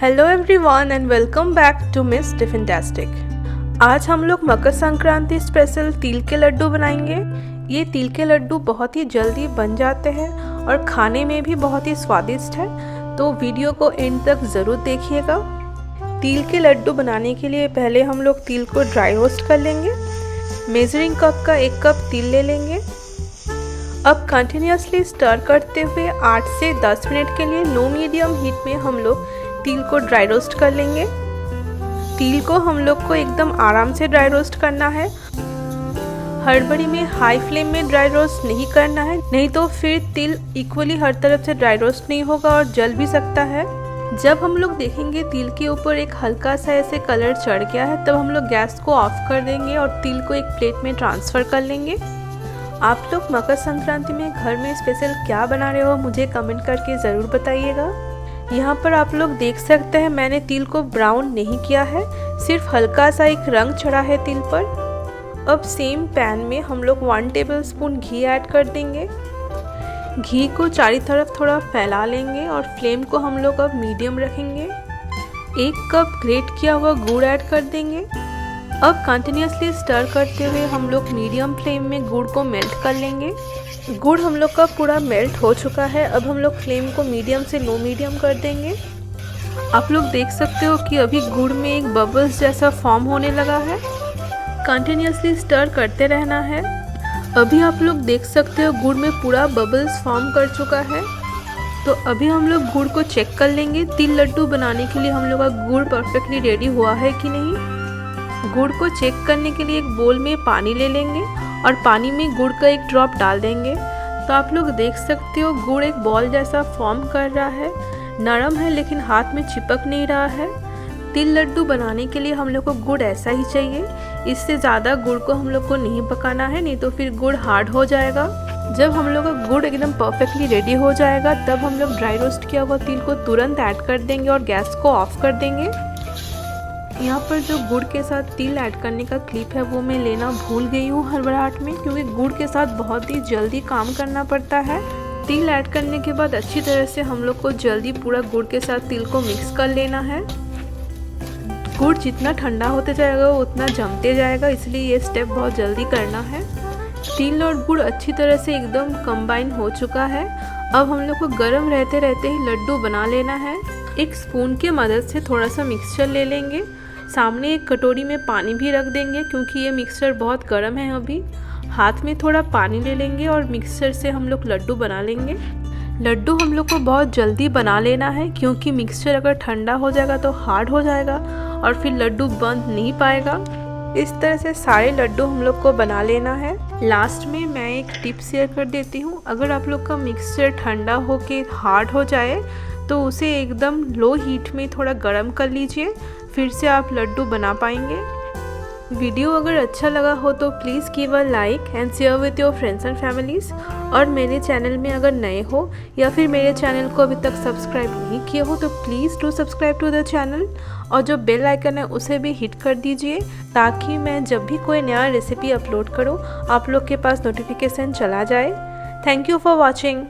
Hello everyone and welcome back to Miss tiffintastic. आज हम लोग मकर संक्रांति स्पेशल तिल के लड्डू बनाएंगे। ये तिल के लड्डू बहुत ही जल्दी बन जाते हैं और खाने में भी बहुत ही स्वादिष्ट है, तो वीडियो को एंड तक ज़रूर देखिएगा। तिल के लड्डू बनाने के लिए पहले हम लोग तिल को ड्राई रोस्ट कर लेंगे। मेजरिंग कप का 1 कप तिल ले लेंगे। अब कंटिन्यूसली स्टर करते हुए 8 से 10 मिनट के लिए लो मीडियम हीट में हम लोग तिल को ड्राई रोस्ट कर लेंगे। तिल को हम लोग को एकदम आराम से ड्राई रोस्ट करना है। हड़बड़ी में हाई फ्लेम में ड्राई रोस्ट नहीं करना है, नहीं तो फिर तिल इक्वली हर तरफ से ड्राई रोस्ट नहीं होगा और जल भी सकता है। जब हम लोग देखेंगे तिल के ऊपर एक हल्का सा ऐसे कलर चढ़ गया है, तब हम लोग गैस को ऑफ कर देंगे और तिल को एक प्लेट में ट्रांसफ़र कर लेंगे। आप लोग मकर संक्रांति में घर में स्पेशल क्या बना रहे हो, मुझे कमेंट करके ज़रूर बताइएगा। यहाँ पर आप लोग देख सकते हैं मैंने तिल को ब्राउन नहीं किया है, सिर्फ हल्का सा एक रंग चढ़ा है तिल पर। अब सेम पैन में हम लोग 1 टेबलस्पून घी ऐड कर देंगे। घी को चारों तरफ थोड़ा फैला लेंगे और फ्लेम को हम लोग अब मीडियम रखेंगे। 1 कप ग्रेट किया हुआ गुड़ ऐड कर देंगे। अब कंटिन्यूसली स्टर करते हुए हम लोग मीडियम फ्लेम में गुड़ को मेल्ट कर लेंगे। गुड़ हम लोग का पूरा मेल्ट हो चुका है। अब हम लोग फ्लेम को मीडियम से लो मीडियम कर देंगे। आप लोग देख सकते हो कि अभी गुड़ में एक बबल्स जैसा फॉर्म होने लगा है। कंटिन्यूसली स्टर करते रहना है। अभी आप लोग देख सकते हो गुड़ में पूरा बबल्स फॉर्म कर चुका है। तो अभी हम लोग गुड़ को चेक कर लेंगे तिल लड्डू बनाने के लिए हम लोग का गुड़ परफेक्टली रेडी हुआ है कि नहीं। गुड़ को चेक करने के लिए एक बोल में पानी ले लेंगे और पानी में गुड़ का एक ड्रॉप डाल देंगे। तो आप लोग देख सकते हो गुड़ एक बॉल जैसा फॉर्म कर रहा है। नरम है लेकिन हाथ में चिपक नहीं रहा है। तिल लड्डू बनाने के लिए हम लोग को गुड़ ऐसा ही चाहिए। इससे ज़्यादा गुड़ को हम लोग को नहीं पकाना है, नहीं तो फिर गुड़ हार्ड हो जाएगा। जब हम लोग का गुड़ एकदम परफेक्टली रेडी हो जाएगा, तब हम लोग ड्राई रोस्ट किया हुआ तिल को तुरंत ऐड कर देंगे और गैस को ऑफ कर देंगे। यहाँ पर जो गुड़ के साथ तिल ऐड करने का क्लिप है वो मैं लेना भूल गई हूँ हड़बड़ाहट में, क्योंकि गुड़ के साथ बहुत ही जल्दी काम करना पड़ता है। तिल ऐड करने के बाद अच्छी तरह से हम लोग को जल्दी पूरा गुड़ के साथ तिल को मिक्स कर लेना है। गुड़ जितना ठंडा होते जाएगा वो उतना जमते जाएगा, इसलिए ये स्टेप बहुत जल्दी करना है। तिल और गुड़ अच्छी तरह से एकदम कंबाइन हो चुका है। अब हम लोग को गर्म रहते रहते ही लड्डू बना लेना है। एक स्पून की मदद से थोड़ा सा मिक्सचर ले लेंगे। सामने एक कटोरी में पानी भी रख देंगे, क्योंकि ये मिक्सचर बहुत गर्म है। अभी हाथ में थोड़ा पानी ले लेंगे और मिक्सचर से हम लोग लड्डू बना लेंगे। लड्डू हम लोग को बहुत जल्दी बना लेना है, क्योंकि मिक्सचर अगर ठंडा हो जाएगा तो हार्ड हो जाएगा और फिर लड्डू बन नहीं पाएगा। इस तरह से सारे लड्डू हम लोग को बना लेना है। लास्ट में मैं एक टिप शेयर कर देती हूँ। अगर आप लोग का मिक्सचर ठंडा होके हार्ड हो जाए तो उसे एकदम लो हीट में थोड़ा गर्म कर लीजिए, फिर से आप लड्डू बना पाएंगे। वीडियो अगर अच्छा लगा हो तो please give a like and share with your friends and families. और मेरे चैनल में अगर नए हो या फिर मेरे चैनल को अभी तक सब्सक्राइब नहीं किया हो तो please do subscribe to the channel, और जो बेल आइकन है उसे भी हिट कर दीजिए, ताकि मैं जब भी कोई नया रेसिपी अपलोड करूँ आप लोग के पास नोटिफिकेशन चला जाए। Thank you for watching.